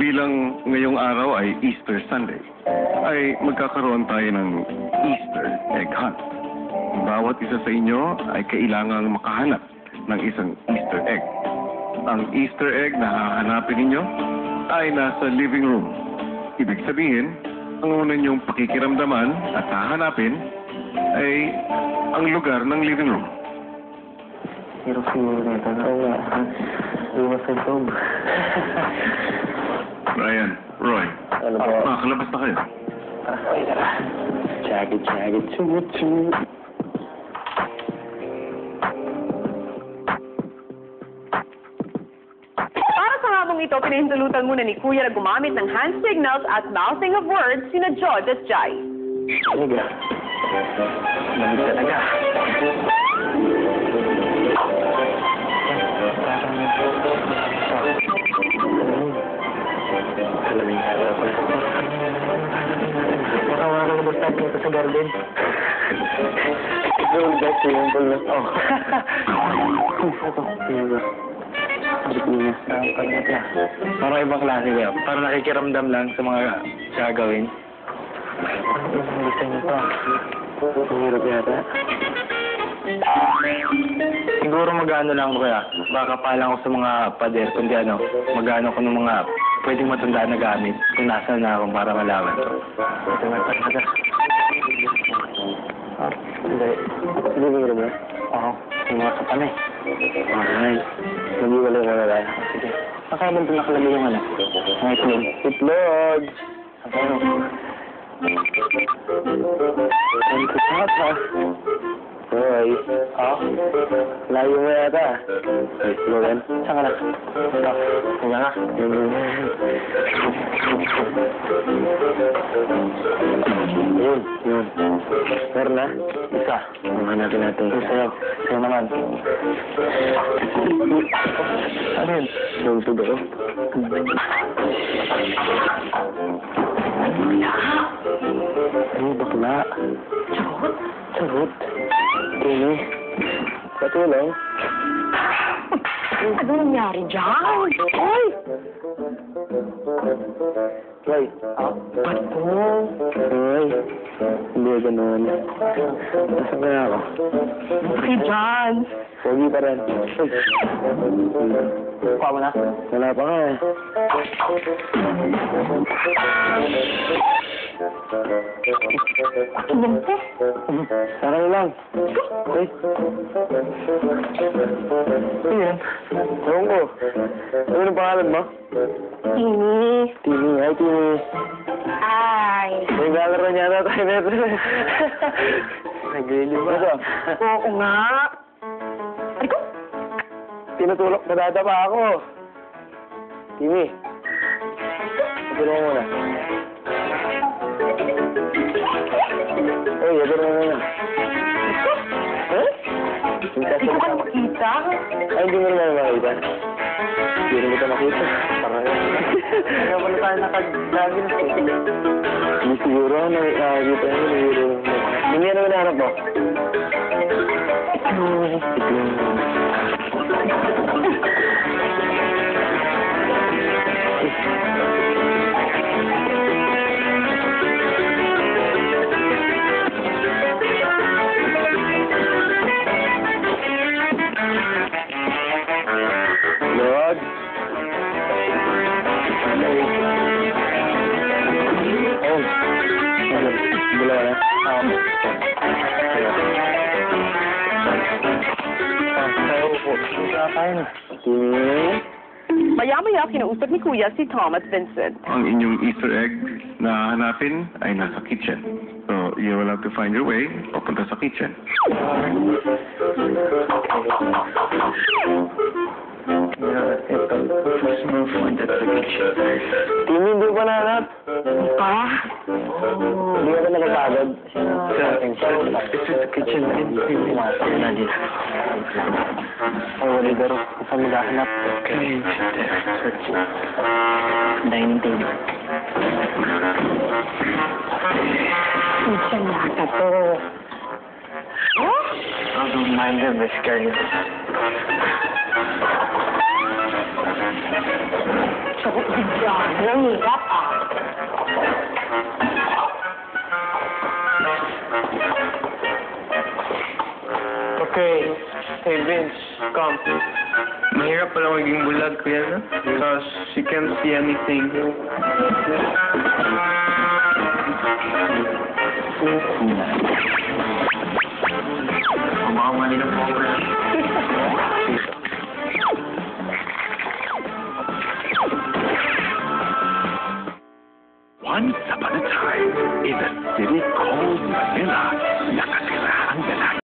bilang ngayong araw ay Easter Sunday, ay magkakaroon tayo ng Easter egg hunt. Bawat isa sa inyo ay kailangang makahanap ng isang Easter egg. Ang Easter egg na hahanapin ninyo ay nasa living room. Ibig sabihin, ang una niyong pakikiramdaman at hahanapin ay ang lugar ng living room. Hirap siguro nito. Oo nga. Iwas sa loob. Brian, Roy, Ano ba? makakalabas na kayo. Okay, tara. Chagit, chumut. Para sa habang ito, pinahintulutan muna ni Kuya na gumamit ng hand signals at mouthing of words sina George at Jai. Talaga. Lamig talaga. Lamig talaga. Makawa ka na basta dito sa garden. Yung guys, yung pala. Oh. Ito. Parang ibang klase ba? Parang nakikiramdam lang sa mga gagawin. Gusto niyo pa. Hirap yata. Siguro mag-ano lang ko kaya. Baka palang ako sa mga pader. Kundi ano, mag-ano ko ng mga pwedeng matanda na gamit. Kung nasa na ako para malaman to. Ito nga talaga. Hindi. Hindi ba gano'n ba? Oo. Yung mga kapan eh. Alright. Nag-iwalay mo na tayo. Sige. Nakailan doon nakalagay yung ano? Ang itlog. Itlog! Ano? Ang kusap ha? Hoy. Oh? Layo mo yata. Ay, Logan. Saan ka na? Saan ka na? Yun. Meron na? Isa. Hanapin natin. Sa'yo. Sa'yo naman. Ano yun? Yung tubo ko. Bakla. Sagot. Ini. Patulong. Ano nangyari dyan? Oy! Hoy. Patulong. Hoy. Hindi ganun. Nasaan kaya ako? Okay, John. Pogi pa rin. Kuha mo na? Wala pa nga eh. Kinente? Sarang lang. Eh? Ayan. Ewan ko. Ano yung pangalan mo? Tini. Tini. Ay, Tini. Ay. May galaro niya na tayo neto. Nag-really ba? Ito. Oo nga. Ay ko. Tinutulok. Nadadapa ako. Tini. Natulong mo muna. Uy, natulong mo muna. Eh? Hindi ko ka na makita. Ay, hindi mo naman makita. Hindi mo ito makita. Parang kaya pala tayo nakag-lagin ko. Hindi siguro, nakikita nyo, siguro. Hindi ano hinahanap mo? Itlog. Lord. Oh. Dalawa na? Oo. Tayo po. Isa tayo na. Maya-maya, kinausap ni Kuya si Tom at Vincent. Ang inyong Easter egg na hanapin ay nasa kitchen. So, you will have to find your way papunta sa kitchen. Ito. First move point at the kitchen. Tini, hindi pa nahanap. Pa? Hindi ka ba nakapagod? This is the kitchen. Pumasok na dito. Ay, wali daro. Saan maghahanap? Okay. Search. Dining table. Saan yata to? I don't mind them, Miss Carrie. Sagot bigyan. Nahihirap ah. Okay. Hey, Vince, come. Mahirap pala maging bulag, kuya, no? Because you can't see anything.